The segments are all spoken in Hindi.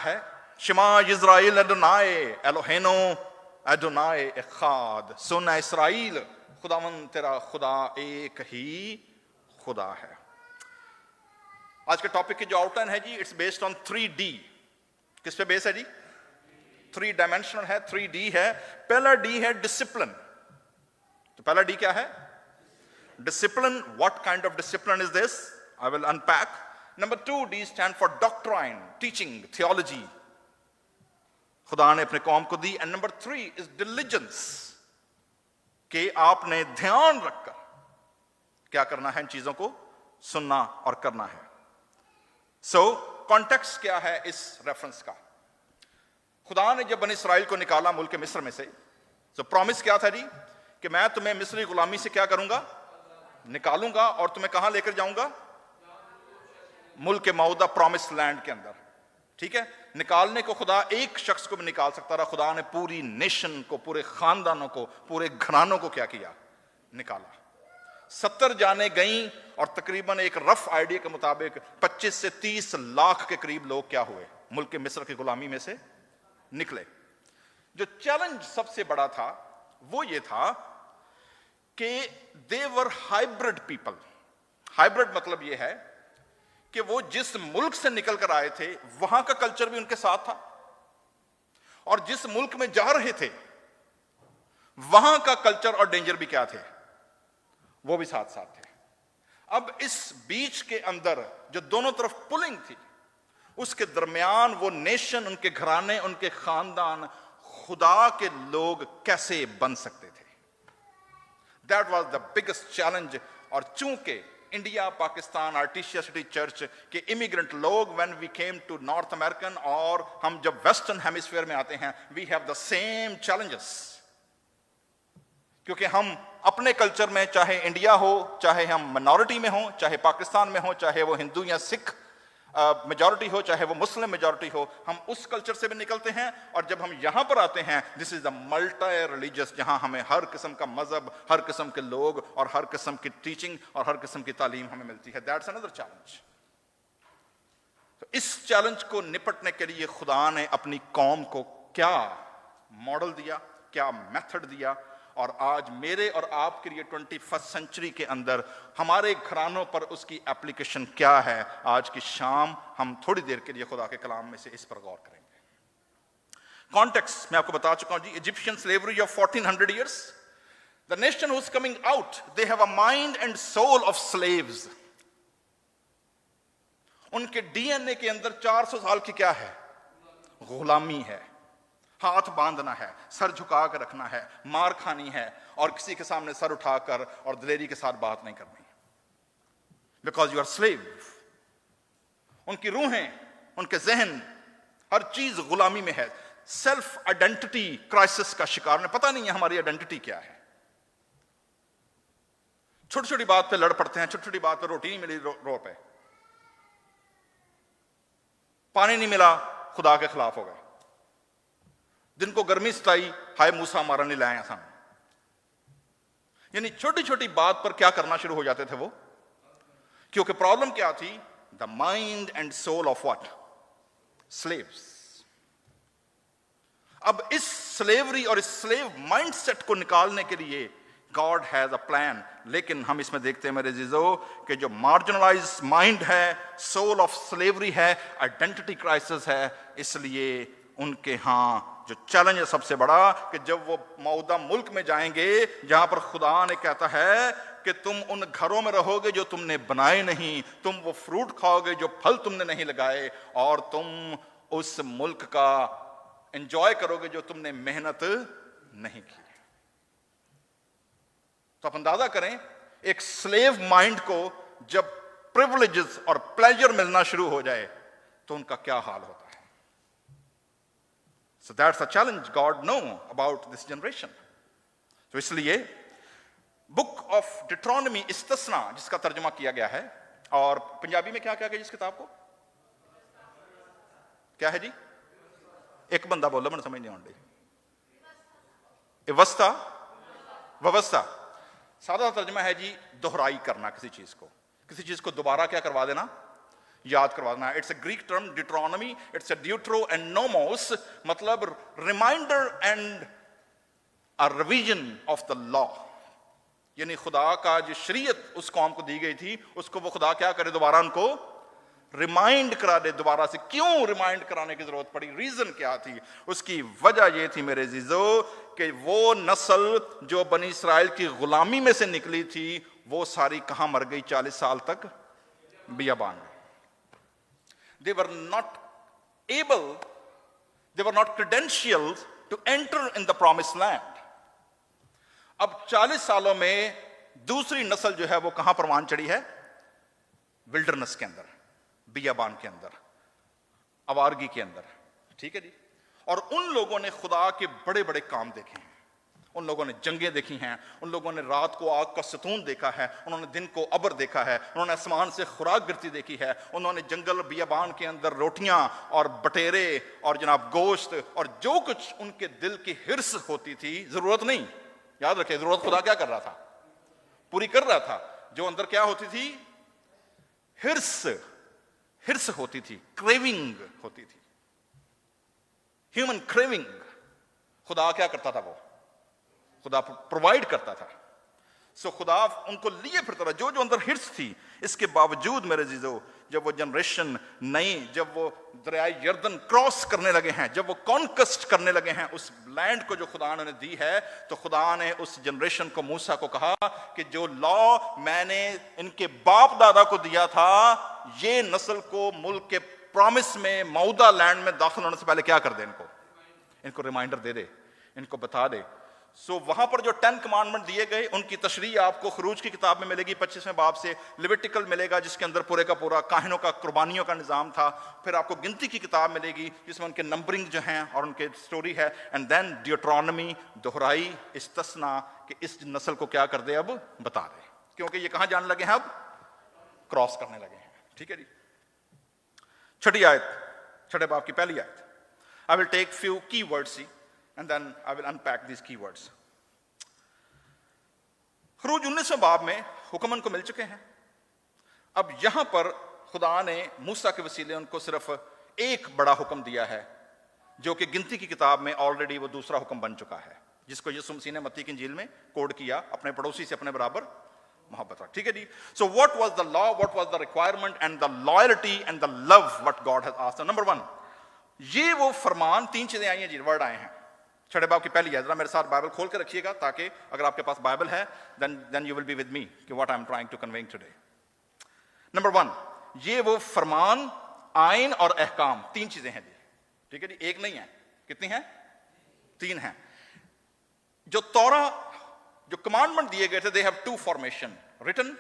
है शिमा इज़राइल अदोनाए एलोहेनो अदोनाए इखाद। सुन इस्राइल, खुदावन तेरा खुदा एक ही खुदा है। आज के टॉपिक की जो आउटलाइन है जी, इट्स बेस्ड ऑन 3D। किस पे बेस है जी? 3 डायमेंशनल है, 3D है। पहला डी है डिसिप्लिन। तो पहला डी क्या है? Discipline. What kind of discipline is this? I will unpack. Number 2 D stand for doctrine, teaching, theology, खुदा ने अपने कौम को दी। एंड नंबर 3 इज डिलिजेंस, कि आपने ध्यान रखकर क्या करना है, इन चीजों को सुनना और करना है। सो कॉन्टेक्स्ट क्या है इस रेफरेंस का? खुदा ने जब बनी इस्राइल को निकाला मुल्क मिस्र में से, तो प्रॉमिस क्या था जी? कि मैं तुम्हें मिस्री गुलामी से क्या करूंगा? निकालूंगा और तुम्हें कहां लेकर जाऊंगा? मुल्क मौदा, प्रॉमिस लैंड के अंदर। ठीक है, निकालने को खुदा एक शख्स को भी निकाल सकता रहा, खुदा ने पूरी नेशन को, पूरे खानदानों को, पूरे घरानों को क्या किया? निकाला। 70 जाने गई और तकरीबन एक रफ आइडिया के मुताबिक 25 से 30 लाख के करीब लोग क्या हुए? मुल्क मिस्र की गुलामी में से निकले। जो चैलेंज सबसे बड़ा था वो ये था कि दे वर हाइब्रिड पीपल। हाइब्रिड मतलब ये है कि वो जिस मुल्क से निकल कर आए थे वहां का कल्चर भी उनके साथ था, और जिस मुल्क में जा रहे थे वहां का कल्चर और डेंजर भी क्या थे? वो भी साथ साथ थे। अब इस बीच के अंदर जो दोनों तरफ पुलिंग थी, उसके दरमियान वो नेशन, उनके घराने, उनके खानदान खुदा के लोग कैसे बन सकते थे? That was the biggest challenge. और चूंकि इंडिया, पाकिस्तान, आर्टिशिया सिटी चर्च के इमिग्रेंट लोग when we came to North American, और हम जब वेस्टर्न हेमिस्फीयर में आते हैं, we have the same challenges. क्योंकि हम अपने कल्चर में, चाहे इंडिया हो, चाहे हम मिनॉरिटी में हो, चाहे पाकिस्तान में हो, चाहे वो हिंदू या सिख मेजॉरिटी हो, चाहे वो मुस्लिम मेजॉरिटी हो, हम उस कल्चर से भी निकलते हैं। और जब हम यहां पर आते हैं, this is the multi religious, जहां हमें हर किस्म का मजहब, हर किस्म के लोग और हर किस्म की टीचिंग और हर किस्म की तालीम हमें मिलती है। That's another challenge. तो इस चैलेंज को निपटने के लिए खुदा ने अपनी कौम को क्या मॉडल दिया, क्या मेथड दिया, और आज मेरे और आपके लिए 21st सेंचुरी के अंदर हमारे घरानों पर उसकी एप्लीकेशन क्या है? आज की शाम हम थोड़ी देर के लिए खुदा के कलाम में से इस पर गौर करेंगे। कॉन्टेक्स्ट मैं आपको बता चुका हूं जी। Egyptian slavery of 1400 years, the nation who is coming out, they have a mind and soul of slaves. उनके डीएनए के अंदर 400 साल की क्या है? गुलामी है। हाथ बांधना है, सर झुका कर रखना है, मार खानी है, और किसी के सामने सर उठाकर और दिलेरी के साथ बात नहीं करनी, बिकॉज यू आर स्लेव। उनकी रूहें, उनके जहन, हर चीज गुलामी में है। सेल्फ आइडेंटिटी क्राइसिस का शिकार। उन्हें पता नहीं है हमारी आइडेंटिटी क्या है। छोटी छोटी बात पे लड़ पड़ते हैं, छोटी छोटी बात पे रोटी नहीं मिली रोड पे, पानी नहीं मिला, खुदा के खिलाफ हो गए। दिन को गर्मी सताई, हाय मूसा हमारा नहीं लाए आसान। यानी छोटी छोटी बात पर क्या करना शुरू हो जाते थे वो, क्योंकि प्रॉब्लम क्या थी? The mind and soul of what? Slaves. अब इस स्लेवरी और इस स्लेव माइंडसेट को निकालने के लिए गॉड हैज अ प्लान। लेकिन हम इसमें देखते हैं मेरे जीजो कि जो मार्जिनलाइज माइंड है, सोल ऑफ स्लेवरी है, आइडेंटिटी क्राइसिस है, इसलिए उनके यहां जो चैलेंज है सबसे बड़ा, कि जब वो मौदा मुल्क में जाएंगे जहां पर खुदा ने कहता है कि तुम उन घरों में रहोगे जो तुमने बनाए नहीं, तुम वो फ्रूट खाओगे जो फल तुमने नहीं लगाए, और तुम उस मुल्क का एंजॉय करोगे जो तुमने मेहनत नहीं की। तो आप अंदाजा करें, एक स्लेव माइंड को जब प्रिविलेजेस और प्लेजर मिलना शुरू हो जाए तो उनका क्या हाल होता है। So that's a challenge God know about this generation. तो इसलिए बुक ऑफ डिट्रोनमी, इस्तस्ना जिसका तर्जुमा किया गया है, और पंजाबी में क्या कहा गया इस किताब को? क्या है जी? एक बंदा बोलो, मैंने समझ नहीं आती। व्यवस्था, व्यवस्था। सादा तर्जुमा है जी दोहराई करना, किसी चीज को दोबारा क्या करवा देना? याद करवाना। It's a Greek term deuteronomy, it's a deutero and nomos, मतलब reminder and a revision of the law. यानी खुदा का जो शरीयत उस कौम को दी गई थी, उसको वो खुदा क्या करे, दोबारा उनको रिमाइंड करा दे दोबारा से। क्यों रिमाइंड कराने की जरूरत पड़ी, रीजन क्या थी? उसकी वजह यह थी मेरे जीजो कि वो नस्ल जो बनी इसराइल की गुलामी में से निकली थी, वो सारी कहां मर गई 40 साल तक? बियाबान में। They were not able, they were not credentialed to enter in the promised land. अब 40 सालों में दूसरी नस्ल जो है वो कहां परवान चढ़ी है? विल्डरनेस के अंदर, बियाबान के अंदर, आवारगी के अंदर। ठीक है जी। और उन लोगों ने खुदा के बड़े बड़े काम देखे हैं, उन लोगों ने जंगें देखी हैं, उन लोगों ने रात को आग का सतून देखा है, उन्होंने दिन को अबर देखा है, उन्होंने आसमान से खुराक गिरती देखी है, उन्होंने जंगल बियाबान के अंदर रोटियां और बटेरे और जनाब गोश्त और जो कुछ उनके दिल की हिर्स होती थी, जरूरत नहीं, याद रखें, जरूरत खुदा क्या कर रहा था? पूरी कर रहा था। जो अंदर क्या होती थी? हिर्स होती थी, क्रेविंग होती थी, ह्यूमन क्रेविंग। खुदा क्या करता था? वो खुदा प्रोवाइड करता था। सो खुदा उनको लिए फिरता था, जो जो अंदर हिर्स थी। इसके बावजूद मेरे जीजो, जब वो जनरेशन नई, जब वो दरियाए यर्दन क्रॉस करने लगे हैं, जब वो कॉन्क्वेस्ट करने लगे हैं उस लैंड को जो खुदा ने दी है, तो खुदा ने उस जनरेशन को, मूसा को कहा कि जो लॉ मैंने इनके बाप दादा को दिया था, ये नस्ल को मुल्क के प्रॉमिस में, मौदा लैंड में दाखिल होने से पहले क्या कर दे, इनको रिमाइंडर दे दे, इनको बता दे। सो वहां पर जो 10 कमांडमेंट दिए गए, उनकी तशरीह आपको खरूज की किताब में मिलेगी 25वें बाब से, लिविटिकल मिलेगा जिसके अंदर पूरे का पूरा काहिनों का, कुर्बानियों का निजाम था। फिर आपको गिनती की किताब मिलेगी जिसमें उनके नंबरिंग जो हैं और उनके स्टोरी है। एंड देन ड्यूट्रोनॉमी, दोहराई, इस्तिस्ना, कि इस नस्ल को क्या कर दे, अब बता दे, क्योंकि ये कहां जाने लगे हैं? अब क्रॉस करने लगे हैं। ठीक है जी। छठी आयत, छठे बाब की पहली आयत। I will take few keywords see and then I will unpack these keywords. खरूज 19वें बाब में हुक्म उनको मिल चुके हैं। अब यहां पर खुदा ने मूसा के वसीले उनको सिर्फ एक बड़ा हुक्म दिया है, जो कि गिनती की किताब में ऑलरेडी वो दूसरा हुक्म बन चुका है, जिसको यीशु मसीह ने मत्ती की इंजील में कोड किया, अपने पड़ोसी से अपने बराबर मोहब्बत रख। ठीक है जी। So what was the law, what was the requirement and the loyalty and the love what God has asked. Number 1, ये वो फरमान, तीन चीजें आई हैं जी, वर्ड आए हैं छठे बाब की पहली है। जरा मेरे साथ बाइबल खोल के रखिएगा, ताकि अगर आपके पास बाइबल है then you will be with me कि what I am trying to convey today. Number 1, ये वो फरमान, आइन और अहकाम, तीन चीजें हैं जी। ठीक है जी। एक नहीं है, कितनी है? 3 हैं। जो तौरा, जो कमांडमेंट दिए गए थे, दे हैव 2 फॉर्मेशन, रिटन,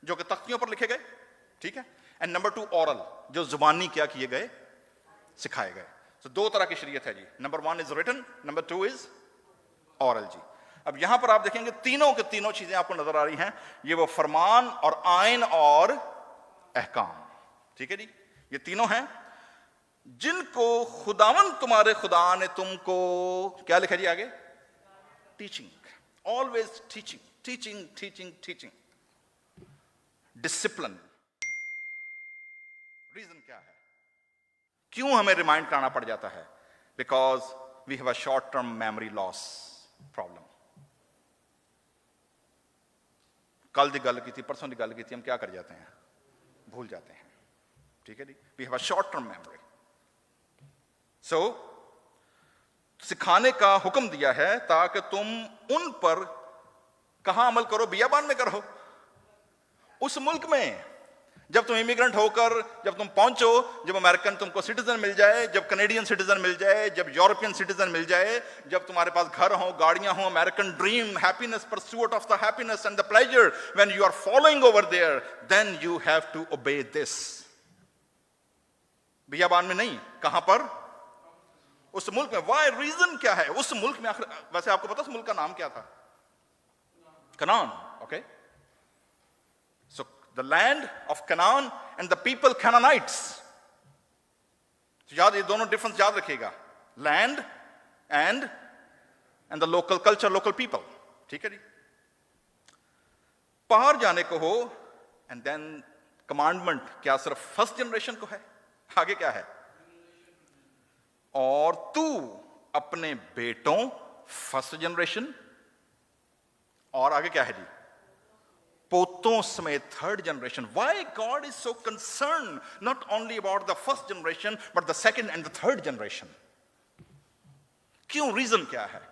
जो कि तख्तियों पर लिखे गए, ठीक है, एंड नंबर 2 ओरल, जो जुबानी क्या किए गए, सिखाए गए। तो 2 तरह की शरीयत है जी। Number 1 is written, number 2 is oral जी। अब यहां पर आप देखेंगे तीनों के तीनों चीजें आपको नजर आ रही हैं, ये वो फरमान और आइन और अहकाम। ठीक है जी। ये तीनों हैं जिनको खुदावन तुम्हारे खुदा ने तुमको, क्या लिखा जी आगे? Teaching, always teaching, teaching, teaching, teaching, discipline. Reason क्या है? क्यों हमें रिमाइंड कराना पड़ जाता है? Because we have a short term memory loss problem. कल की गल की थी, परसों की गल की थी, हम क्या कर जाते हैं? भूल जाते हैं। ठीक है जी। We have a short term memory. So सिखाने का हुक्म दिया है ताकि तुम उन पर कहां अमल करो? बियाबान में करो, उस मुल्क में। जब तुम इमिग्रेंट होकर जब तुम पहुंचो, जब अमेरिकन तुमको सिटीजन मिल जाए, जब कनेडियन सिटीजन मिल जाए, जब यूरोपियन सिटीजन मिल जाए, जब तुम्हारे पास घर हो, गाड़ियां हो, American dream, happiness, pursuit of the happiness and the pleasure, when you are following over there, then you have to obey this. बियाबान में नहीं, कहां पर? उस मुल्क में। वाई? रीजन क्या है? उस मुल्क में आखिर, वैसे आपको पता उस मुल्क का नाम क्या था? Kanan. Okay. So the land of Canaan and the people Canaanites. तो याद, ये दोनों डिफरेंस याद रखिएगा, land and the local culture, local people. ठीक है जी। बाहर जाने को हो, and then कमांडमेंट क्या सिर्फ फर्स्ट जनरेशन को है? आगे क्या है? और तू अपने बेटों, फर्स्ट जनरेशन, और आगे क्या है जी? पोतों समेत third generation. Why God is so concerned not only about the first generation but the second and the third generation? क्यों? रीजन क्या है?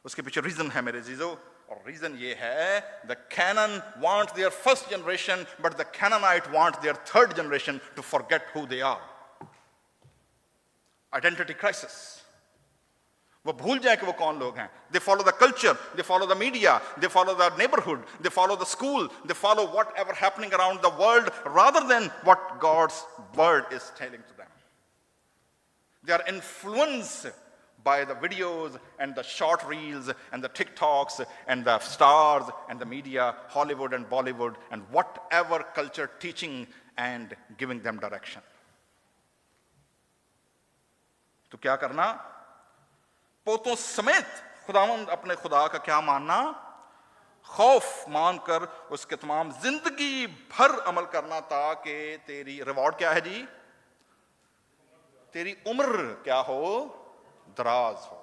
उसके पीछे रीजन है मेरे जीजो, और रीजन ये है, the Canaan want their first generation but the Canaanite want their third generation to forget who they are. Identity crisis. वो भूल जाए कि वो कौन लोग हैं. They follow the culture, they follow the media, they follow the neighborhood, they follow the school, they follow whatever happening around the world rather than what God's word is telling to them. They are influenced by the videos and the short reels and the TikToks and the stars and the media, Hollywood and Bollywood and whatever culture teaching and giving them direction. तो क्या करना? पोतों समेत खुदावंद अपने खुदा का क्या मानना? खौफ मानकर उसके तमाम जिंदगी भर अमल करना, ताकि तेरी रिवॉर्ड क्या है जी? तेरी उम्र क्या हो? दराज हो.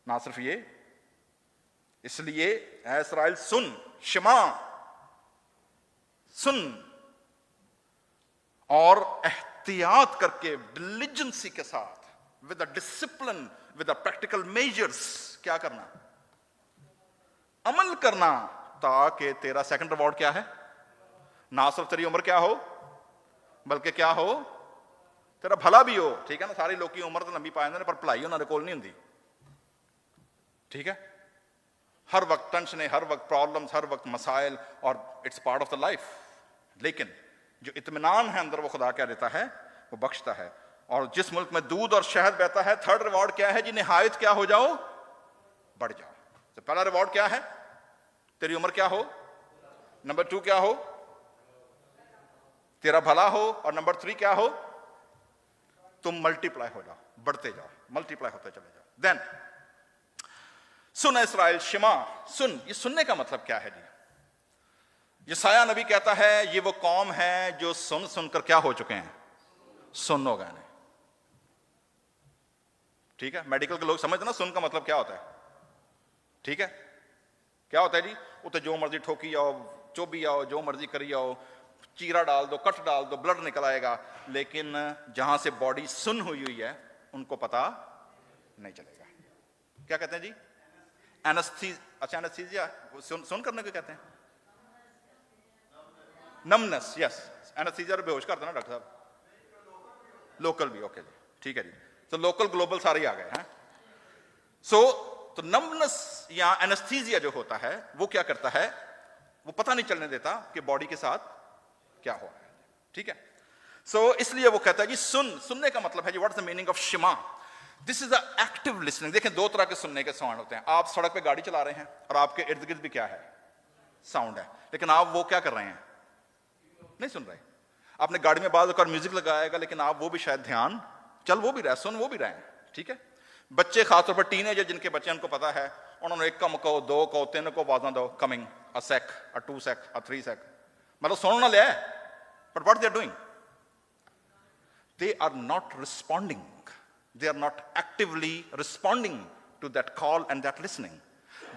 ना सिर्फ ये, इसलिए ऐ इस्राएल सुन, शिमा, सुन, और एहतियात करके डिलिजेंसी के साथ, with a discipline, with a practical measures, क्या करना? अमल करना, ताकि तेरा सेकंड रिवॉर्ड क्या है? ना सिर्फ तेरी उम्र क्या हो, बल्कि क्या हो? तेरा भला भी हो. ठीक है ना? सारे लोग की उम्र तो लंबी पा जाते, पर भलाई उन्होंने कोल नहीं होंदी. ठीक है? हर वक्त टेंशन, हर वक्त प्रॉब्लम्स, हर वक्त मसाइल, और it's part of the life. लेकिन जो इत्मीनान है अंदर, वो खुदा क्या देता है? वो बख्शता है. और जिस मुल्क में दूध और शहद बहता है, थर्ड रिवॉर्ड क्या है जी? निहायत क्या हो जाओ? बढ़ जाओ. तो पहला रिवॉर्ड क्या है? तेरी उम्र क्या हो. नंबर 2 क्या हो? तेरा भला हो. और नंबर 3 क्या हो? तुम मल्टीप्लाई हो जाओ, बढ़ते जाओ, मल्टीप्लाई होते चले जाओ. देन सुन इस्राएल, शिमा, सुन. ये सुनने का मतलब क्या है जी? यशायाह नबी कहता है, ये वो कौम है जो सुन सुनकर क्या हो चुके हैं? सुन हो गए. ठीक है? मेडिकल के लोग समझते ना सुन का मतलब क्या होता है. ठीक है? क्या होता है जी? उसे जो मर्जी ठोकी आओ, चोबी आओ, जो मर्जी करी आओ, चीरा डाल दो, कट डाल दो, ब्लड निकल आएगा. लेकिन जहां से बॉडी सुन हुई है, उनको पता नहीं चलेगा. क्या कहते हैं जी? अच्छा, एनेस्थीसिया सुन करने को कहते हैं. नमनेस. यस, एनेस्थीसिया बेहोश करते ना डॉक्टर साहब. लोकल भी. ओके जी, ठीक है जी. तो लोकल ग्लोबल सारे आ गए हैं. तो नमनेस या एनेस्थीसिया जो होता है, वो क्या करता है? वो पता नहीं चलने देता कि बॉडी के साथ क्या हो रहा है. ठीक है? इसलिए वो कहता है कि सुनने का मतलब है जी, what is the meaning of Shema? This is a active listening. देखें, दो तरह के सुनने के साउंड होते हैं. आप सड़क पे गाड़ी चला रहे हैं और आपके इर्द गिर्द भी क्या है? साउंड है. लेकिन आप वो क्या कर रहे हैं? नहीं सुन रहे. आपने गाड़ी में बाज़ अगर म्यूजिक लगाएगा, लेकिन आप वो भी शायद ध्यान चल वो भी रहे, सुन वो भी रहे. ठीक है? बच्चे, खासतौर पर टीनेजर जिनके बच्चे, उनको पता है, उन्होंने 1 कम कहो, 2 कहो, 3 को आवाज़ दो, कमिंग, अ सेक, अ 2 सेक, अ 3 सेक, मतलब सुनना ले. But what they are doing? They are not responding. They are not actively responding to that call and that listening.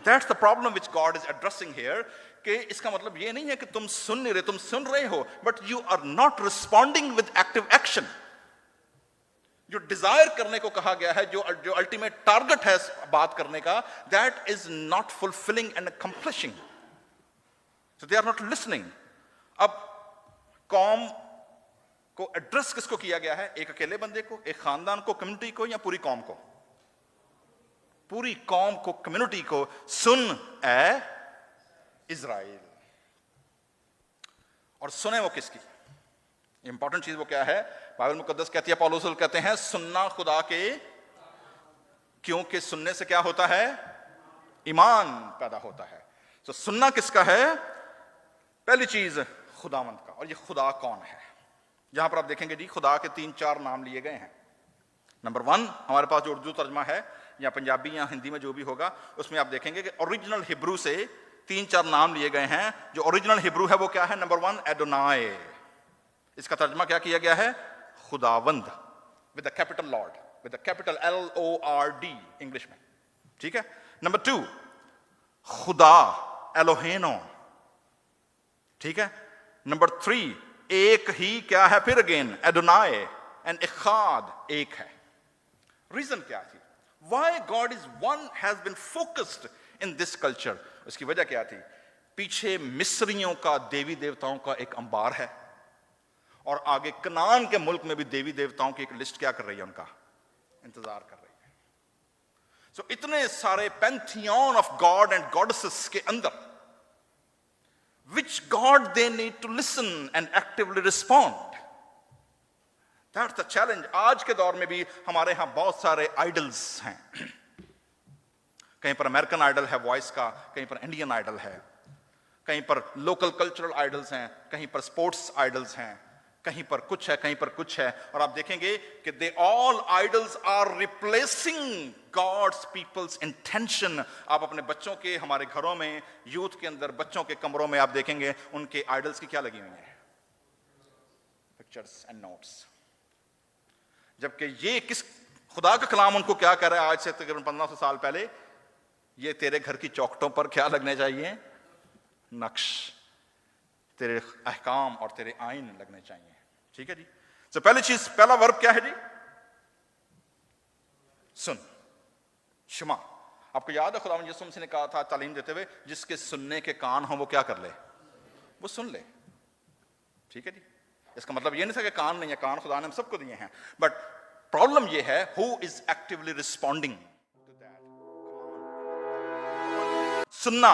That's the problem which God is addressing here. कि इसका मतलब ये नहीं है कि तुम सुन नहीं रहे, तुम सुन रहे हो, but you are not responding with active action. जो डिजायर करने को कहा गया है, जो अल्टीमेट टारगेट है बात करने का, that is not fulfilling and accomplishing. So they are not listening. अब कौम को एड्रेस किसको किया गया है? एक अकेले बंदे को, एक खानदान को, कम्युनिटी को, या पूरी कौम को? पूरी कौम को, कम्युनिटी को. सुन ए इज़राइल. और सुने वो किसकी? इंपॉर्टेंट चीज वो क्या है? बाइबल मुकद्दस कहती है, पौलुस कहते हैं, सुनना खुदा के, क्योंकि सुनने से क्या होता है? ईमान पैदा होता है. तो सुनना किसका है? पहली चीज खुदावंद का. और ये खुदा कौन है? जहां पर आप देखेंगे जी, खुदा के 3-4 नाम लिए गए हैं. नंबर 1, हमारे पास जो उर्दू तर्जमा है या पंजाबी या हिंदी में जो भी होगा, उसमें आप देखेंगे कि ओरिजिनल हिब्रू से 3-4 नाम लिए गए हैं। जो ओरिजिनल हिब्रू है वो क्या है? नंबर 1 एडोनाई, इसका तर्जमा क्या किया गया है? खुदावंद, with the capital Lord, with the capital LORD English में, ठीक है। नंबर 2 खुदा, एलोहेनो, ठीक है। नंबर 3 एक ही क्या है? फिर अगेन एडोनाई एंड इखाद, एक है। रीजन क्या थी? Why God is one has been focused in this culture? उसकी वजह क्या थी? पीछे मिस्रियों का देवी देवताओं का एक अंबार है, और आगे कनान के मुल्क में भी देवी देवताओं की एक लिस्ट क्या कर रही है? उनका इंतजार कर रही है। सो इतने सारे Pantheon of God and goddesses के अंदर which God they need to listen and actively respond. That's the challenge. आज के दौर में भी हमारे यहां बहुत सारे आइडल्स हैं। कहीं पर अमेरिकन आइडल है वॉइस का, कहीं पर इंडियन आइडल है, कहीं पर लोकल कल्चरल आइडल्स हैं, कहीं पर स्पोर्ट्स आइडल्स हैं, कहीं पर कुछ है, कहीं पर कुछ है। और आप देखेंगे कि they all idols are replacing God's people's intention. आप अपने बच्चों के, हमारे घरों में, यूथ के अंदर, बच्चों के कमरों में आप देखेंगे उनके आइडल्स की क्या लगी हुई है? Pictures and notes. जबकि ये किस खुदा का कलाम उनको क्या कर रहा है? आज से तकरीबन 1500 साल पहले, ये तेरे घर की चौखटों पर क्या लगने चाहिए? नक्श, तेरे अहकाम और तेरे आइन लगने चाहिए, ठीक है जी। तो पहली चीज, पहला वर्ब क्या है जी? सुन, शुमा। आपको याद है खुदावंद यीशु मसीह ने कहा था तालीम देते हुए, जिसके सुनने के कान हो वो क्या कर ले? वो सुन ले, ठीक है जी। इसका मतलब ये नहीं था कि कान नहीं है, कान खुदा ने हम सबको दिए हैं, बट प्रॉब्लम ये है who is actively responding to that. सुनना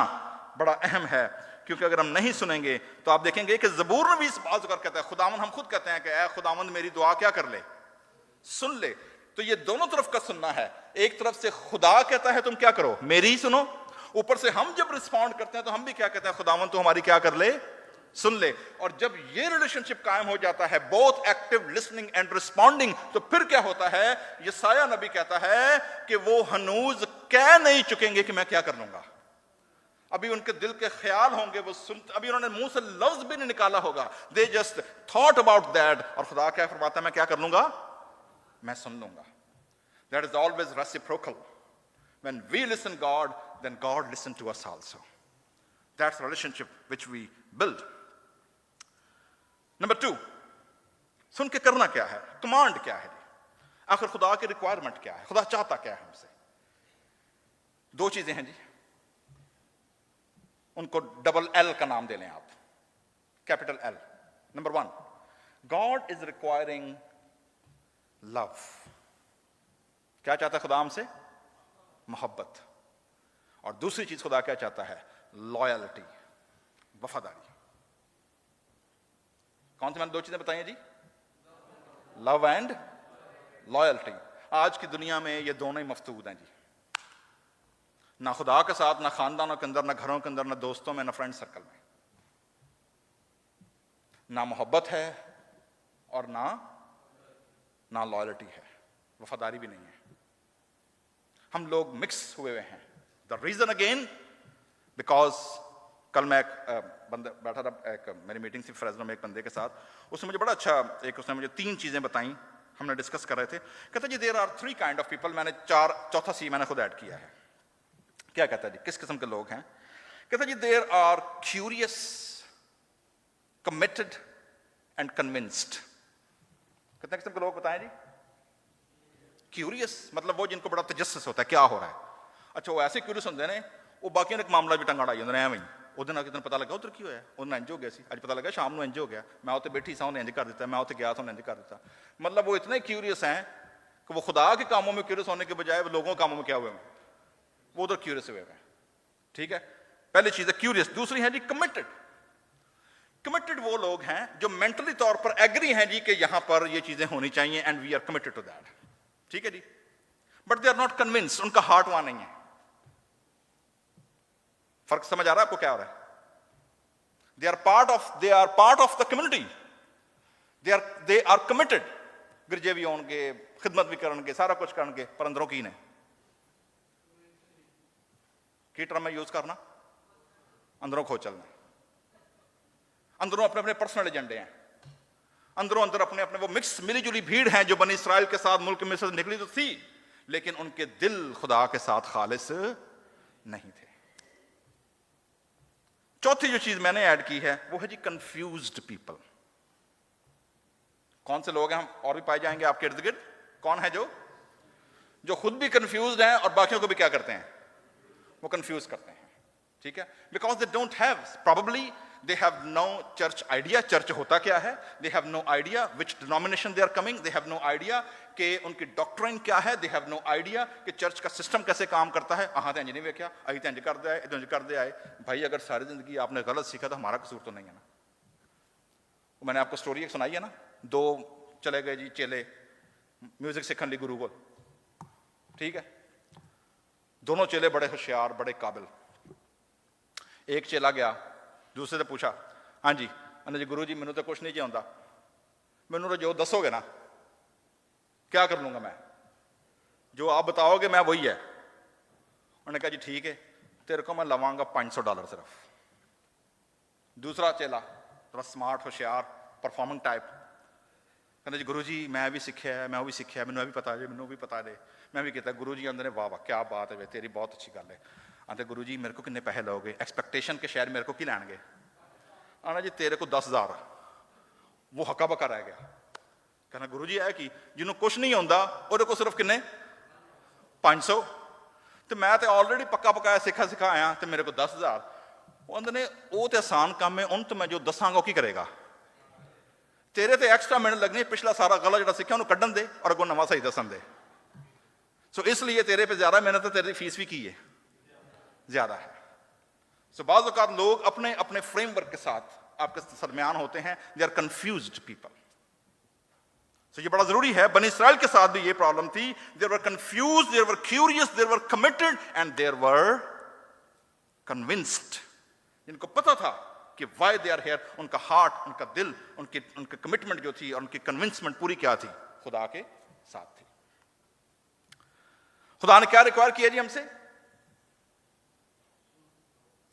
बड़ा अहम है, क्योंकि अगर हम नहीं सुनेंगे तो आप देखेंगे कि ज़बूर में भी इस बात को कहता है, खुदावंद, हम खुद कहते हैं कि ऐ खुदावंद मेरी दुआ क्या कर ले? सुन ले। तो ये दोनों तरफ का सुनना है। एक तरफ से खुदा कहता है तुम क्या करो? मेरी सुनो। ऊपर से हम जब रिस्पॉन्ड करते हैं तो हम भी क्या कहते हैं? खुदावंद तू हमारी क्या कर ले? सुन ले। और जब ये रिलेशनशिप कायम हो जाता है, both active listening and responding, तो फिर क्या होता है? यशायाह नबी कहता है कि वो हनूज कह नहीं चुकेंगे कि मैं क्या कर लूंगा। अभी उनके दिल के ख्याल होंगे, वो सुन, अभी उन्होंने मुंह से लफ्ज भी नहीं निकाला होगा। They just thought about that. और खुदा क्या फरमाता है? मैं क्या कर लूंगा? मैं सुन लूंगा। That is always reciprocal. When we listen God, then God listen to us also. That's relationship which we build. Number 2, सुन के करना क्या है? कमांड क्या है? आखिर खुदा की रिक्वायरमेंट क्या है? खुदा चाहता क्या है हमसे? 2 चीजें हैं जी, उनको डबल L का नाम दे लें आप, capital L। Number 1, God is requiring love. क्या चाहता है खुदा हमसे? मोहब्बत। और दूसरी चीज खुदा क्या चाहता है? लॉयल्टी, वफादारी। कौन सी मैंने 2 चीजें बताई हैं जी? Love and loyalty. आज की दुनिया में ये दोनों ही मफतूद हैं जी। ना खुदा के साथ, ना खानदानों के अंदर, ना घरों के अंदर, ना दोस्तों में, ना फ्रेंड सर्कल में, ना मोहब्बत है और ना लॉयल्टी है, वफादारी भी नहीं है। हम लोग मिक्स हुए हुए हैं। द रीजन अगेन, बिकॉज कल मैं एक बंदा बैठा था, एक मेरी मीटिंग थी फ्रेज़नो में एक बंदे के साथ। उसने मुझे बड़ा अच्छा, उसने मुझे 3 चीजें बताई, हमने डिस्कस कर रहे थे। कहता जी there are 3 kind of people. मैंने चौथा सी मैंने खुद ऐड किया है। क्या कहता है जी? किस किस्म के लोग हैं? कहता जी there are curious, committed and convinced. कितने किस्म के लोग बताएं जी? क्यूरियस मतलब वो जिनको बड़ा तजस्सुस होता है क्या हो रहा है। अच्छा, वो ऐसे क्यूरियस होंगे ने, वो बाकी ने एक मामला भी टंगाड़ा ही होंगे एवं ਉਹਦੇ ਨਾਲ ਕਿਤੇ ਪਤਾ ਲੱਗਾ ਉਧਰ ਕੀ ਹੋਇਆ, ਉਹਨਾਂ ਇੰਜ ਹੋ ਗਿਆ ਸੀ, ਅੱਜ ਪਤਾ ਲੱਗਾ ਸ਼ਾਮ ਨੂੰ ਇੰਜ ਹੋ ਗਿਆ, मैं ਉੱਥੇ बैठी सा उन्हें इंज कर देता, मैं ਉੱਥੇ गया था उन्हें इंज कर देता। मतलब वो इतने क्यूरियस हैं कि वो खुदा के कामों में क्यूरियस होने के बजाय वो लोगों के कामों में क्या हुए हैं, वो उधर क्यूरियस हुए हैं। ठीक है, पहली चीज है क्यूरियस। दूसरी है जी कमिटेड। कमिटेड वो लोग हैं जो मेंटली तौर पर एग्री हैं जी कि यहां पर ये चीजें होनी चाहिए and we are committed to that. ठीक है जी, but they are not convinced, उनका हार्ट वहां नहीं है। फर्क समझ आ रहा है आपको क्या हो रहा है? they are part of the community, they are committed, गिरजे भी होंगे, खिदमत भी करेंगे, सारा कुछ करेंगे, पर अंदरों की ने की टर्म में यूज करना अंदरों खो चलना, अंदरों अपने अपने पर्सनल एजेंडे हैं, अंदरों अंदर अपने अपने वो मिक्स मिली जुली भीड़ है जो बनी इसराइल के साथ मुल्क में से निकली तो थी, लेकिन उनके दिल खुदा के साथ खालिस नहीं थे। चौथी जो चीज मैंने ऐड की है वो है जी कंफ्यूज्ड पीपल। कौन से लोग हैं, हम और भी पाए जाएंगे आपके इर्द गिर्द। कौन है जो खुद भी कंफ्यूज्ड हैं और बाकियों को भी क्या करते हैं, वो कंफ्यूज करते हैं। ठीक है, because they don't have, probably they have no church idea, church होता क्या है, they have no idea which denomination they are coming, they have no idea कि उनकी डॉक्ट्रिन क्या है, दे हैव नो आइडिया कि चर्च का सिस्टम कैसे काम करता है। अहां तो इंज नहीं वेख्या, अभी तो इंज कर दे आए, इंज कर दे आए। भाई अगर सारी जिंदगी आपने गलत सीखा तो हमारा कसूर तो नहीं है ना। मैंने आपको स्टोरी एक सुनाई है ना, दो चले गए जी चेले म्यूजिक सीखने लिए गुरु को। ठीक है, दोनों चेले बड़े होशियार, बड़े काबिल। एक चेला गया दूसरे से पूछा, हाँ जी अन्ना जी गुरु जी मैनू तो कुछ नहीं जी आता, मैनू तो जो दसोगे ना क्या कर लूंगा मैं, जो आप बताओगे मैं वही है। उन्होंने कहा जी ठीक है, तेरे को मैं लवांगा $500 सिर्फ। दूसरा चेला थोड़ा स्मार्ट होशियार परफॉर्मिंग टाइप कहते जी गुरु जी मैं भी सीखा है, मैं वो भी सीखा है, मैनू भी पता है, मैनू भी पता है, मैं भी किया। गुरु जी आंदे ने वाह वाह क्या बात है, तेरी बहुत अच्छी गल है। आंदे गुरु जी मेरे को किन्ने पैसे लोगे, एक्सपेक्टेशन के शायद मेरे को की लैणगे। आना जी तेरे को 10,000। वो हक्का बक्का रह गया। कहना गुरु जी है कि जिन्होंने कुछ नहीं आता वो को सिर्फ किन्ने 500, तो मैं तो ऑलरेडी पक्का पकाया सिखा सिखाया तो मेरे को 10,000। वो आंदे ने वो तो आसान काम है, उन तो मैं जो दसांगा वो की करेगा, तेरे तो एक्स्ट्रा मिनट लगने, पिछला सारा गला जो सीखा उन्होंने कढ़न दे और अगों नवा सही दसन दे। सो इसलिए तेरे पे ज्यादा मेहनत है, तेरी फीस भी की है ज्यादा है। सो बाज़ औक़ात लोग अपने अपने फ्रेमवर्क के साथ आपके दरमियान होते हैं, दे आर कंफ्यूज्ड पीपल। सो ये बड़ा जरूरी है। बनी इसराइल के साथ भी ये प्रॉब्लम थी, they were confused, they were curious, they were committed and they were convinced. इनको पता था कि वाई दे आर हियर, उनका हार्ट, उनका दिल, उनकी कमिटमेंट जो थी और उनकी कन्विंसमेंट पूरी क्या थी, खुदा के साथ थी। खुदा ने क्या रिक्वायर किया जी हमसे,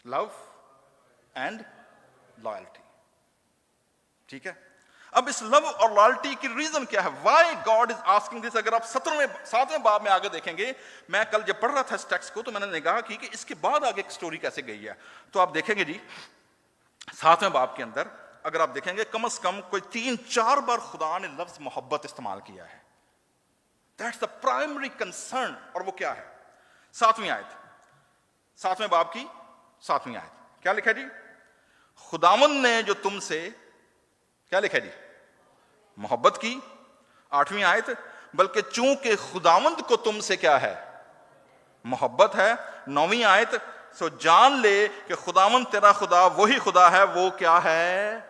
लव एंड लॉयल्टी। ठीक है, अब इस लव और लॉयल्टी की रीजन क्या है, why God is asking this. अगर आप 7वें बाब में आगे देखेंगे, मैं कल जब पढ़ रहा था इस टेक्स्ट को तो मैंने निगाह की कि इसके बाद आगे एक स्टोरी कैसे गई है। तो आप देखेंगे जी 7वें बाब के अंदर अगर आप देखेंगे कम से कम कोई 3-4 बार खुदा ने लफ्ज मोहब्बत इस्तेमाल किया है। That's the primary concern. और वो क्या है, 7वीं आयत, 7वें बाब की 7वीं आयत क्या लिखा जी, खुदावंद ने जो तुमसे क्या लिखा जी, मोहब्बत की। 8वीं आयत, बल्कि चूंकि खुदावंद को तुमसे क्या है, मोहब्बत है। 9वीं आयत, सो जान ले कि खुदावंद तेरा खुदा वही खुदा है, वो क्या है,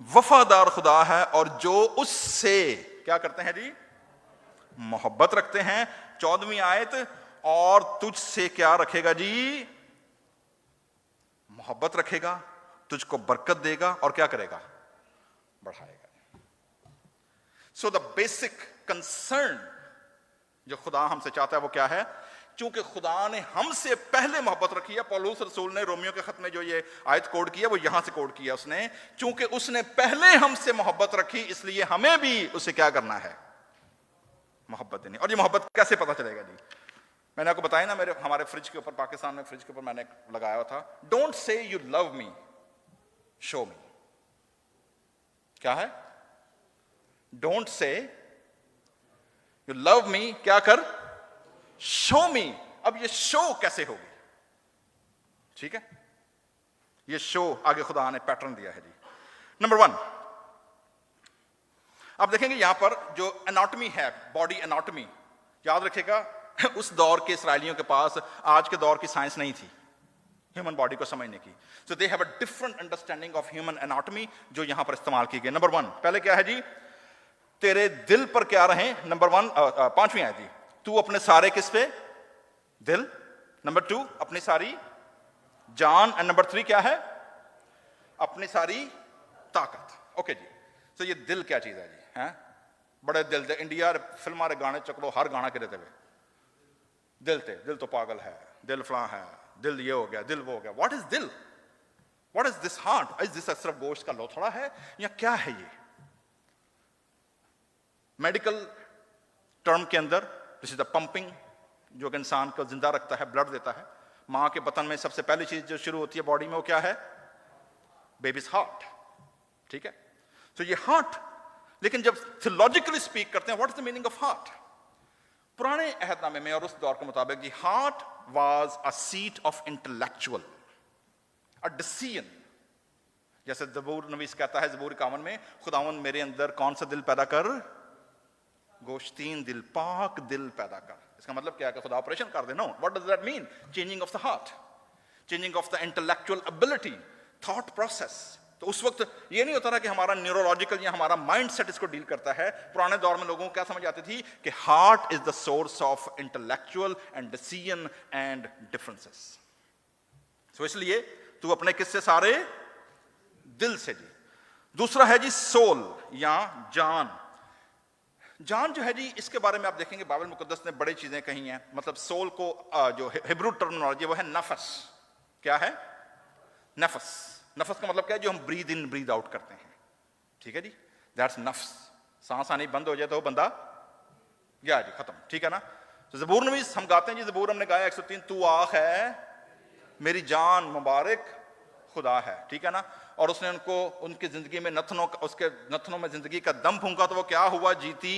वफादार खुदा है, और जो उससे क्या करते हैं जी, मोहब्बत रखते हैं। 14वीं आयत, और तुझसे क्या रखेगा जी, मोहब्बत रखेगा, तुझको बरकत देगा और क्या करेगा, बढ़ाएगा। सो द बेसिक कंसर्न जो खुदा हमसे चाहता है वो क्या है, क्योंकि खुदा ने हमसे पहले मोहब्बत रखी है। पौलुस रसूल ने रोमियो के खत में जो ये आयत कोड किया वो यहां से कोड किया उसने, क्योंकि उसने पहले हमसे मोहब्बत रखी इसलिए हमें भी उसे क्या करना है, मोहब्बत देनी। और ये मोहब्बत कैसे पता चलेगा जी, मैंने आपको बताया ना, हमारे फ्रिज के ऊपर, पाकिस्तान में फ्रिज के ऊपर मैंने लगाया हुआ था, don't say you love me, show मी। क्या है, डोंट से यू लव मी, क्या कर, शो मी। अब ये शो कैसे होगी, ठीक है, ये शो आगे खुदा ने पैटर्न दिया है जी। नंबर 1 आप देखेंगे यहां पर जो एनाटॉमी है, बॉडी एनाटॉमी, याद रखिएगा उस दौर के इसराइलियों के पास आज के दौर की साइंस नहीं थी ह्यूमन बॉडी को समझने की। So they have a different understanding of human anatomy जो यहां पर इस्तेमाल की गई। नंबर 1 पहले क्या है जी, तेरे दिल पर क्या रहे। नंबर 1 5वीं आयत जी, तू अपने सारे किस पे, दिल। नंबर 2 अपनी सारी जान। एंड नंबर 3 क्या है, अपनी सारी ताकत। ओके जी, तो ये दिल क्या चीज है जी, हैं बड़े दिल दे इंडिया फिल्मा रे गाने चकलो, हर गाना किरे ते दिल ते, दिल तो पागल है, दिल फलां है, दिल ये हो गया, दिल वो हो गया। व्हाट इज दिल? What is this heart? Is this सिर्फ गोश्त का लोथड़ा है या क्या है ये? मेडिकल टर्म के अंदर दिस इज द पंपिंग, जो कि इंसान को जिंदा रखता है, ब्लड देता है। मां के बतन में सबसे पहली चीज जो शुरू होती है बॉडी में, वो क्या है? Babies heart. ठीक है, तो ये हार्ट। लेकिन जब थियोलॉजिकली स्पीक करते हैं, what is the meaning of heart? पुराने अहदनामे में और उस दौर के मुताबिक जी, heart was a seat of intellectual, a decision. जैसे ज़बूर नवीस कहता है ज़बूर 51 में, खुदावन मेरे अंदर कौन सा दिल पैदा कर? गोश्तीन दिल, पाक दिल पैदा कर। इसका मतलब क्या है कि खुदा ऑपरेशन कर दे? No. What does that mean? Changing of the heart, changing of the intellectual ability, thought process. तो उस वक्त ये नहीं होता था कि हमारा न्यूरोलॉजिकल या हमारा माइंड सेट इसको डील करता है। पुराने दौर में लोगों को क्या समझ आती थी कि heart is the source of intellectual and decision and differences. So इसलिए तू अपने किससे? सारे दिल से जी। दूसरा है जी सोल या जान। जान जो है जी, इसके बारे में आप देखेंगे बाइबल मुकद्दस ने बड़ी चीजें कही हैं। मतलब सोल को जो हिब्रू टर्मिनोलॉजी वो है नफस। क्या है? नफस। नफस का मतलब क्या है? जो हम ब्रीद इन ब्रीद आउट करते हैं। ठीक है जी, दैट्स नफ्स। सांस आनी बंद हो जाए तो वो बंदा गया जी, खत्म। ठीक है ना? तो ज़बूर नवीस हम गाते हैं जी, ज़बूर हमने गाया 103, तू आख है मेरी जान मुबारक खुदा है। ठीक है ना? और उसने उनको उनकी जिंदगी में उसके नथनों में जिंदगी का दम फूंका तो वो क्या हुआ? जीती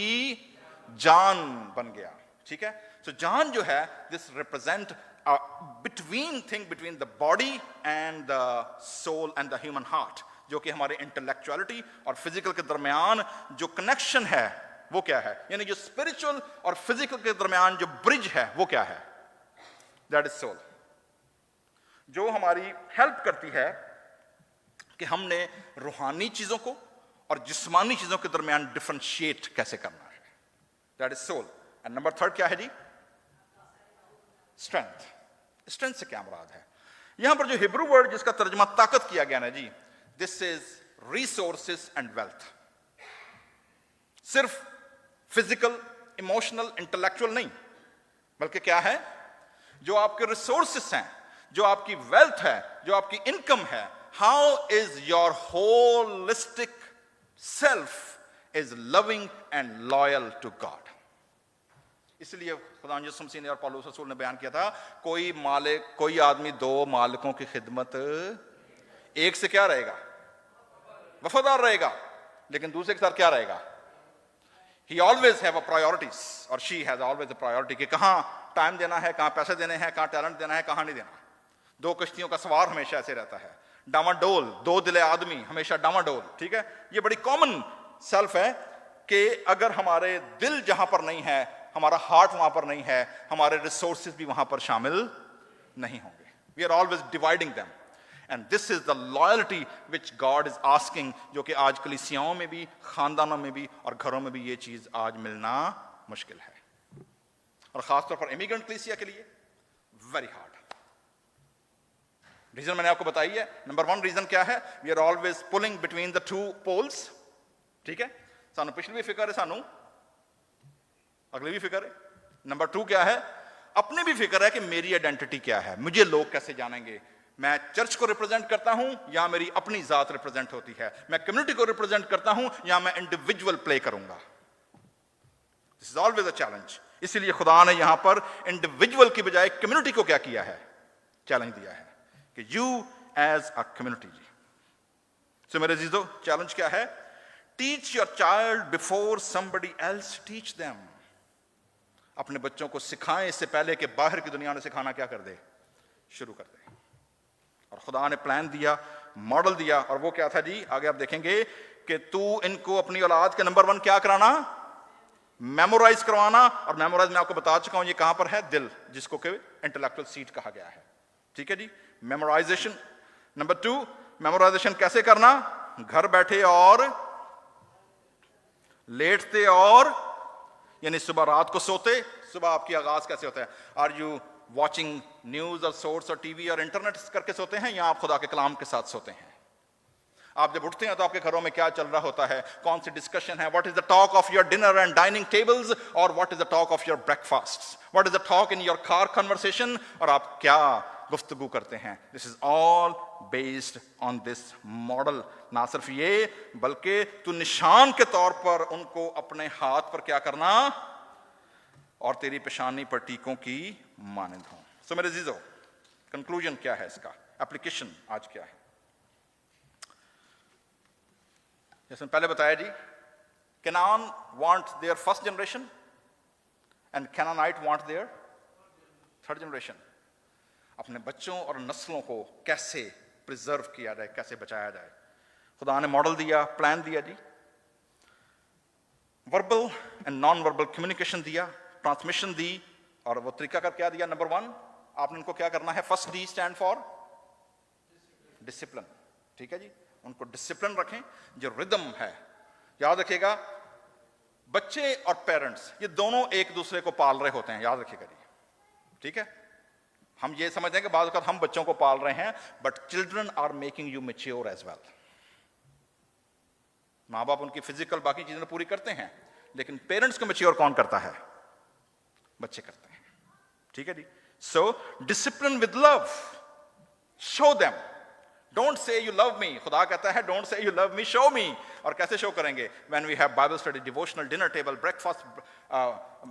जान बन गया। ठीक है, तो जान जो है this represent between thing between the body and the soul and the human heart, जो कि हमारे इंटेलेक्चुअलिटी और फिजिकल के दरमियान जो कनेक्शन है वो क्या है? यानी जो स्पिरिचुअल और फिजिकल के दरमियान जो ब्रिज है वो क्या है? दैट इज सोल, जो हमारी हेल्प करती है कि हमने रूहानी चीजों को और जिस्मानी चीजों के दरमियान डिफरेंशिएट कैसे करना है। That is soul. And number third क्या है जी? स्ट्रेंथ। स्ट्रेंथ से क्या मुराद है? यहां पर जो हिब्रू वर्ड जिसका तर्जुमा ताकत किया गया ना जी, this is resources and wealth. सिर्फ फिजिकल, इमोशनल, इंटेलेक्चुअल नहीं, बल्कि क्या है? जो आपके रिसोर्सेस हैं, जो आपकी वेल्थ है, जो आपकी इनकम है, how is your holistic self is loving and loyal to God. इसलिए खुदा यीशु मसीह ने और पौलुस रसूल ने बयान किया था, कोई आदमी दो मालिकों की खिदमत एक से क्या रहेगा? वफादार रहेगा, लेकिन दूसरे के साथ क्या रहेगा? He always have a priorities, or she has always a priority, कि कहाँ टाइम देना है, कहाँ पैसे देने हैं, कहाँ टैलेंट देना है, कहाँ नहीं देना। दो कश्तियों का सवार हमेशा ऐसे रहता है, डामाडोल, दो दिले आदमी हमेशा डामाडोल। ठीक है, ये बड़ी कॉमन सेल्फ है कि अगर हमारे दिल जहां पर नहीं है, हमारा हार्ट वहां पर नहीं है, हमारे रिसोर्सेज भी वहां पर शामिल नहीं होंगे। We are always dividing them, and this is the loyalty which God is asking, जो कि आज कलीसियाओं में भी, खानदानों में भी और घरों में भी ये चीज आज मिलना मुश्किल है, और खासतौर पर इमिग्रेंट कलीसिया के लिए वेरी हार्ड। रीजन मैंने आपको बताई है। नंबर वन रीजन क्या है? We are always pulling between the two poles. ठीक है, सानू पिछली भी फिक्र है, सानू अगली भी फिक्र है। नंबर टू क्या है? अपनी भी फिक्र है कि मेरी आइडेंटिटी क्या है, मुझे लोग कैसे जानेंगे, मैं चर्च को रिप्रेजेंट करता हूं या मेरी अपनी जात रिप्रेजेंट होती है, मैं कम्युनिटी को रिप्रेजेंट करता हूं या मैं इंडिविजुअल प्ले करूंगा। This is always a challenge. इसीलिए खुदा ने यहां पर इंडिविजुअल की बजाय कम्युनिटी को क्या किया है? चैलेंज दिया है कि यू एज अ कम्युनिटी। सो मेरे अजीजों, चैलेंज क्या है? Teach your child before somebody else teach them. अपने बच्चों को सिखाएं इससे पहले कि बाहर की दुनिया ने सिखाना क्या कर दे, शुरू कर दे। और खुदा ने प्लान दिया, मॉडल दिया, और वो क्या था जी? आगे आप देखेंगे कि तू इनको अपनी औलाद के नंबर वन क्या कराना? मेमोराइज करवाना। और मेमोराइज मैं आपको बता चुका हूं ये कहां पर है? दिल, जिसको कि इंटेलेक्चुअल सीट कहा गया है। ठीक है जी, मेमोराइजेशन। नंबर टू, मेमोराइजेशन कैसे करना? घर बैठे और लेटते, और यानी सुबह रात को सोते। सुबह आपकी आगाज कैसे होता है? आर यू वॉचिंग न्यूज और सोर्स और टीवी और इंटरनेट करके सोते हैं, या आप खुदा के कलाम के साथ सोते हैं? आप जब उठते हैं तो आपके घरों में क्या चल रहा होता है? कौन सी डिस्कशन है? What is the talk of your dinner and dining tables, और what is the talk of your breakfast? What is the talk in your car conversation? और आप क्या गुफ्तगू करते हैं। This is all based on this model. ना सिर्फ ये बल्कि तू निशान के तौर पर उनको अपने हाथ पर क्या करना, और तेरी पेशानी पर टीकों की मानंद हो। सो मेरे जीजो, कंक्लूजन क्या है इसका, एप्लीकेशन आज क्या है? जैसे पहले बताया जी, Canaan want their first generation and Canaanite want their third generation. अपने बच्चों और नस्लों को कैसे प्रिजर्व किया जाए, कैसे बचाया जाए, खुदा ने मॉडल दिया, प्लान दिया जी। Verbal and non verbal communication दिया, ट्रांसमिशन दी, और वो तरीका कर क्या दिया? नंबर 1, आपने उनको क्या करना है? First D stand for discipline. ठीक है जी, उनको डिसिप्लिन रखें, जो रिदम है। याद रखिएगा, बच्चे और पेरेंट्स ये दोनों एक दूसरे को पाल रहे होते हैं, याद रखिएगा जी। ठीक है, हम ये समझते हैं कि बाद हम बच्चों को पाल रहे हैं, but children are making you mature as well. माँ बाप उनकी फिजिकल बाकी चीजें पूरी करते हैं, लेकिन पेरेंट्स को मैच्योर कौन करता है? बच्चे करते हैं। ठीक है जी। So discipline with love, show them, don't say you love me. खुदा कहता है don't say you love me, show me. और कैसे शो करेंगे? When we have Bible study, devotional, dinner table, breakfast.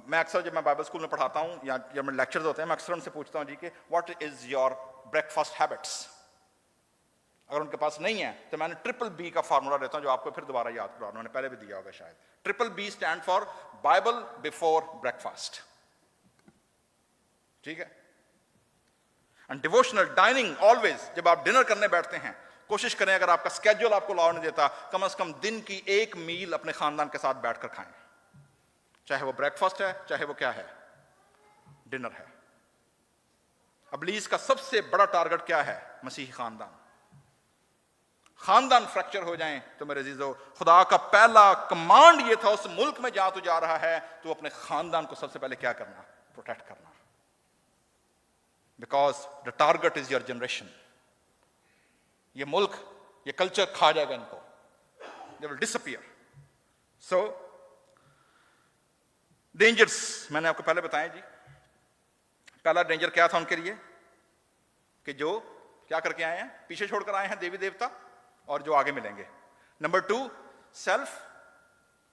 मैं अक्सर जब मैं बाइबल स्कूल में पढ़ाता हूँ या जब मैं लेक्चर्स होते हैं, मैं अक्सर उनसे पूछता हूँ जी कि what is your breakfast habits. अगर उनके पास नहीं है तो मैंने ट्रिपल बी का फार्मूला देता हूं, जो आपको फिर दोबारा याद करा, उन्होंने पहले भी दिया होगा शायद। Triple B stand for Bible before breakfast. ठीक है। And devotional, dining always. जब आप डिनर करने बैठते हैं, कोशिश करें, अगर आपका स्केड्यूल आपको अलाउ नहीं देता, कम से कम दिन की एक मील अपने खानदान के साथ बैठकर खाएं। चाहे वो ब्रेकफास्ट है, चाहे वो क्या है, डिनर है। इब्लीस का सबसे बड़ा टारगेट क्या है? मसीही खानदान। खानदान फ्रैक्चर हो जाएं तो मेरे अजीजों, खुदा का पहला कमांड ये था उस मुल्क में जहां तू जा रहा है, तो अपने खानदान को सबसे पहले क्या करना? प्रोटेक्ट करना। Because the target is your generation. ये मुल्क, ये कल्चर खा जाएगा इनको, they will disappear. So dangers मैंने आपको पहले बताया जी। पहला डेंजर क्या था उनके लिए? कि जो क्या करके आए हैं, पीछे छोड़कर आए हैं देवी देवता, और जो आगे मिलेंगे। नंबर 2, सेल्फ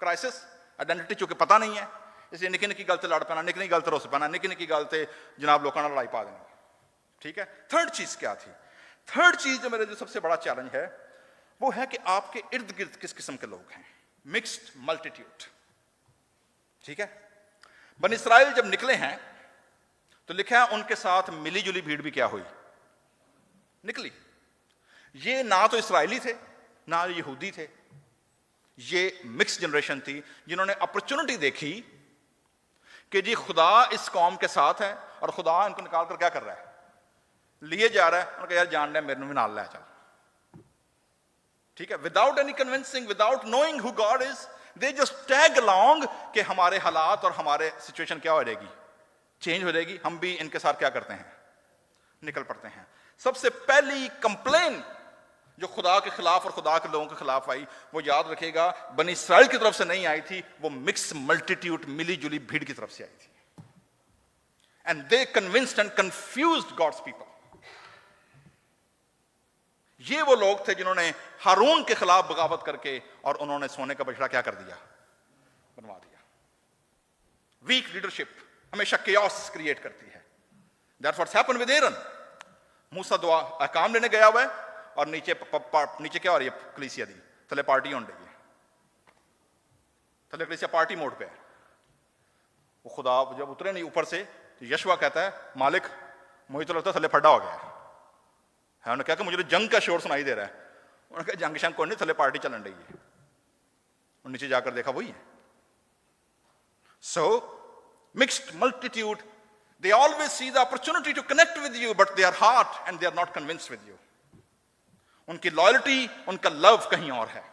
क्राइसिस, आइडेंटिटी चूंकि पता नहीं है, इसलिए निकी निकी गलते लड़ पैना, निकी निकी गलते रोस पैना, निकी निकी गलते जनाब लोगों ने लड़ाई पा देनी। ठीक है। थर्ड चीज क्या थी? थर्ड चीज जो मेरे जो सबसे बड़ा चैलेंज है, वो है कि आपके इर्द गिर्द किस किस्म के लोग हैं? Mixed multitude. ठीक है। बनी इस्राइल जब निकले हैं तो लिखा है उनके साथ मिली जुली भीड़ भी क्या हुई? निकली। ये ना तो इस्राएली थे, ना यहूदी थे, ये मिक्स जनरेशन थी, जिन्होंने अपॉर्चुनिटी देखी कि जी खुदा इस कौम के साथ है और खुदा इनको निकाल कर क्या कर रहा है? लिए जा रहा है। उन्होंने कहा यार जान ले, मेरे भी नाल ले चल। ठीक है। Without any convincing, without knowing who God is, they just tag along कि हमारे हालात और हमारे सिचुएशन क्या हो जाएगी? चेंज हो जाएगी, हम भी इनके साथ क्या करते हैं? निकल पड़ते हैं। सबसे पहली कंप्लेन जो खुदा के खिलाफ और खुदा के लोगों के खिलाफ आई, वो याद रखिएगा, बनी इस्राइल की तरफ से नहीं आई थी, वो मिक्स मल्टीट्यूड, मिली जुली भीड़ की तरफ से आई थी। And they convinced and confused God's people. ये वो लोग थे जिन्होंने हारून के खिलाफ बगावत करके और उन्होंने सोने का बछड़ा क्या कर दिया? बनवा दिया। वीक लीडरशिप हमेशा केओस क्रिएट करती है। दैट्स व्हाट्स हैपेंड विद एरन। मूसा दुआ अहकाम लेने गया हुआ है और नीचे नीचे क्या हो रही है? कलीसिया दी थले पार्टी होने लगी है। थले कलीसिया पार्टी मोड पे है। वो खुदा जब उतरे नहीं ऊपर से, तो यशवा कहता है मालिक मुझे तो लगता है थले फड्डा हो गया है। उन्होंने कहा कि मुझे तो जंग का शोर सुनाई दे रहा है। उन्होंने कहा जंग शंग कोई नहीं, थले पार्टी चलन रही है। और नीचे जाकर देखा वही है। So mixed multitude, they always see the opportunity to connect with you, but their heart and they are not convinced with you. उनकी लॉयल्टी, उनका लव कहीं और है।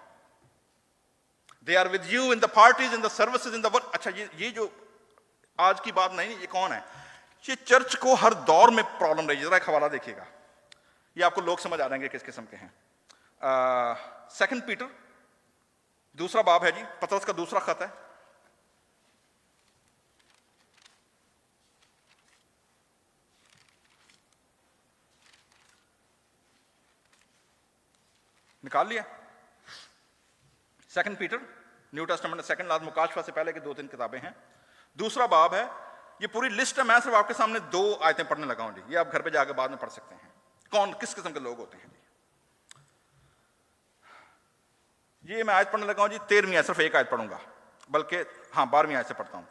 They are with you in the parties, in the services, in the work. अच्छा, ये जो आज की बात नहीं, ये कौन है? ये चर्च को हर दौर में प्रॉब्लम रही है। जरा एक हवाला देखिएगा, ये आपको लोग समझ आ जाएंगे किस किस्म के हैं। 2 पीटर 2 बाब है जी, पतरस का दूसरा खत है। निकाल लिया? 2 Peter, New Testament second last मुकाशफा से पहले की 2-3 किताबें हैं, दूसरा बाब है। ये पूरी लिस्ट है, मैं सिर्फ आपके सामने 2 आयतें पढ़ने लगा हूं जी, ये आप घर पे जाके बाद में पढ़ सकते हैं। कौन किस किस्म के लोग होते हैं जी? ये मैं आयत पढ़ने लगा हूं जी, 13वीं आयत, सिर्फ एक आयत पढ़ूंगा, बल्कि हाँ 12वीं आयत से पढ़ता हूं।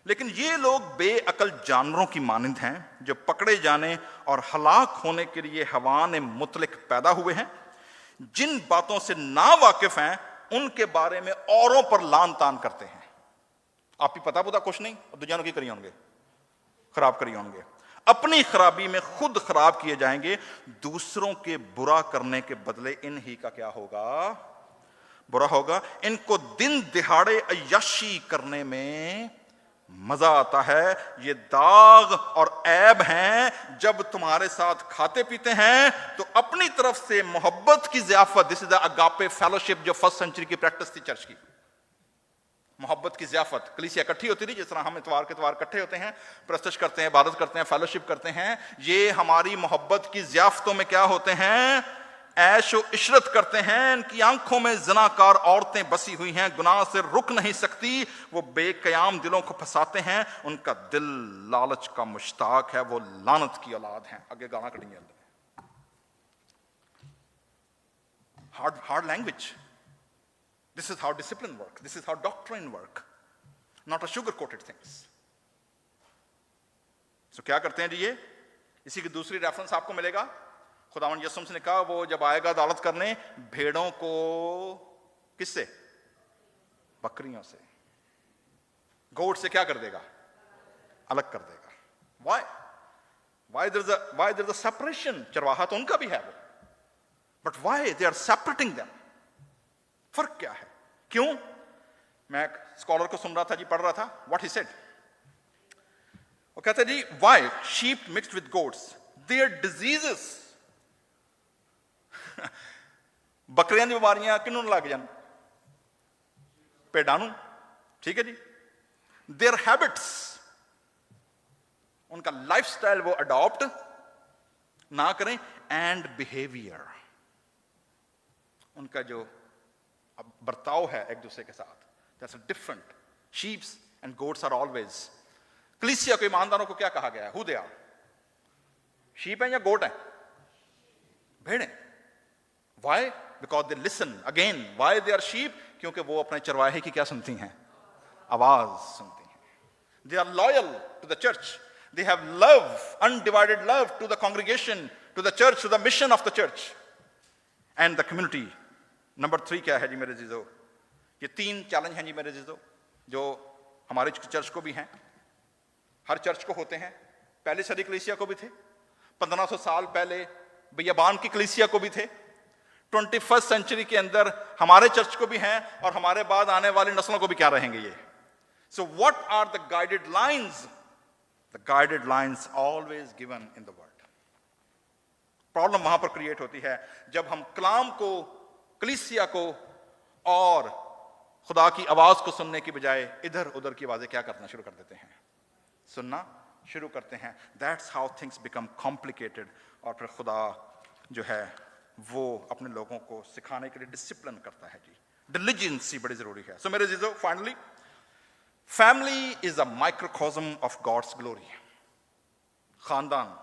लेकिन ये लोग बेअकल जानवरों की मानिंद हैं, जो पकड़े जाने और हलाक होने के लिए हवान मुतलक पैदा हुए हैं, जिन बातों से ना वाकिफ हैं उनके बारे में औरों पर लान तान करते हैं। आप ही पता कुछ नहीं, दूसरों की करिए होंगे, खराब करिए होंगे, अपनी खराबी में खुद खराब किए जाएंगे। दूसरों के बुरा करने के बदले इन्हीं का क्या होगा? बुरा होगा। इनको दिन दिहाड़े अय्याशी करने में मजा आता है। ये दाग और ऐब हैं। जब तुम्हारे साथ खाते पीते हैं तो अपनी तरफ से मोहब्बत की ज़ियाफत, this is the agape fellowship, जो फर्स्ट सेंचुरी की प्रैक्टिस थी चर्च की, मोहब्बत की ज़ियाफत। कलीसिया इकट्ठी होती थी, जिस तरह हम इतवार के इतवार इकट्ठे होते हैं, प्रस्तुत करते हैं, इबादत करते हैं, फेलोशिप करते हैं। ये हमारी मोहब्बत की ज़ियाफतों में क्या होते हैं? ऐशो इशरत करते हैं। इनकी आंखों में ज़िनाकार औरतें बसी हुई हैं, गुनाह से रुक नहीं सकती। वो बेकयाम दिलों को फंसाते हैं। उनका दिल लालच का मुश्ताक है, वो लानत की औलाद हैं। आगे गाना करेंगे। Hard language. This is how discipline works. This is how doctrine works. Not a sugar-coated things. So क्या करते हैं जी ये? इसी की दूसरी रेफरेंस आपको मिलेगा। खुदावंद यीशु मसीह ने कहा वो जब आएगा अदालत करने, भेड़ों को किससे? बकरियों से। गोट से क्या कर देगा? अलग कर देगा। Why? Why there's a separation? चरवाहा तो उनका भी है वो, but why they are separating them? फर्क क्या है? क्यों? मैं एक स्कॉलर को सुन रहा था जी, पढ़ रहा था, व्हाट ही सेड। वो कहते जी, why sheep mixed with goats, their diseases. बकरियां दी बीमारियां किन्नू लग जान? भेड़ां नू, ठीक है जी। देयर हैबिट्स, उनका लाइफस्टाइल वो अडॉप्ट ना करें, एंड बिहेवियर, उनका जो अब बर्ताव है एक दूसरे के साथ, that's different. Sheeps and goats are always. कलीसिया को, ईमानदारों को क्या कहा गया है? Who they are? शीप है या गोट है? भेड़ें। Why? Because they listen. Again, why they are sheep? क्योंकि वो अपने चरवाहे की क्या सुनती हैं? आवाज सुनती हैं। They are loyal to the church. They have love, undivided love to the congregation, to the church, to the mission of the church and the community. Number 3 क्या है जी मेरे जीजो? ये 3 चैलेंज हैं जी मेरे जीजो, जो हमारे चर्च को भी हैं, हर चर्च को होते हैं। पहली सदी कलीसिया को भी थे, 1500 साल पहले बियाबान की कलीसिया को भी थे, 21st सेंचुरी के अंदर हमारे चर्च को भी हैं, और हमारे बाद आने वाली नस्लों को भी क्या रहेंगे ये। So what are the guided lines? The guided lines always given in the word. Problem वहां पर क्रिएट होती है जब हम कलाम को, कलीसिया को और खुदा की आवाज को सुनने की बजाय इधर उधर की आवाजें क्या करना शुरू कर देते हैं? सुनना शुरू करते हैं। That's how things become complicated. और फिर खुदा जो है वो अपने लोगों को सिखाने के लिए डिसिप्लिन करता है जी। डिलिजेंसी बड़ी जरूरी है। सो मेरे जीजो, finally, family is a microcosm of God's glory. खानदान,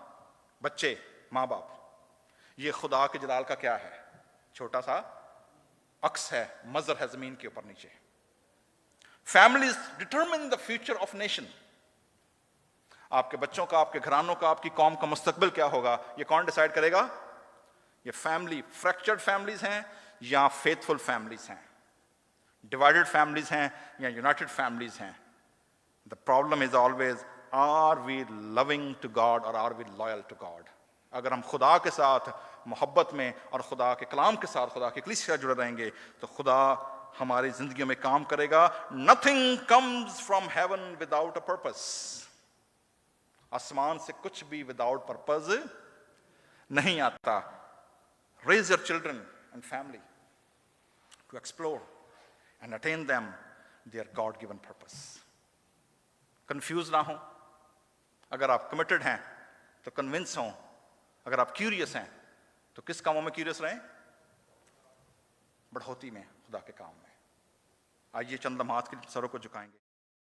बच्चे, माँ बाप, ये खुदा के जलाल का क्या है? छोटा सा अक्स है, मजर है जमीन के ऊपर नीचे। Families determine the future of nation. आपके बच्चों का, आपके घरानों का, आपकी कौम का मुस्तकबिल क्या होगा, ये कौन डिसाइड करेगा? ये फैमिली। फ्रैक्चर्ड फैमिलीज हैं या फेथफुल फैमिलीज हैं, डिवाइडेड फैमिलीज हैं या यूनाइटेड फैमिलीज हैं। The problem is always, are we loving to God और are we loyal to God? अगर हम खुदा के साथ मोहब्बत में और खुदा के कलाम के साथ, खुदा के कलीसिया जुड़े रहेंगे, तो खुदा हमारी जिंदगियों में काम करेगा। Nothing comes from heaven without a purpose. आसमान से कुछ भी विदाउट पर्पस नहीं आता। Raise your children and family to explore and attain them their God given purpose. Confuse ना हो। अगर आप कमिटेड हैं तो कन्विंस हों। अगर आप क्यूरियस हैं तो किस कामों में क्यूरियस रहें? बढ़ोतरी में, खुदा के काम में। आइए चंद लम्हात के सरों को झुकाएंगे।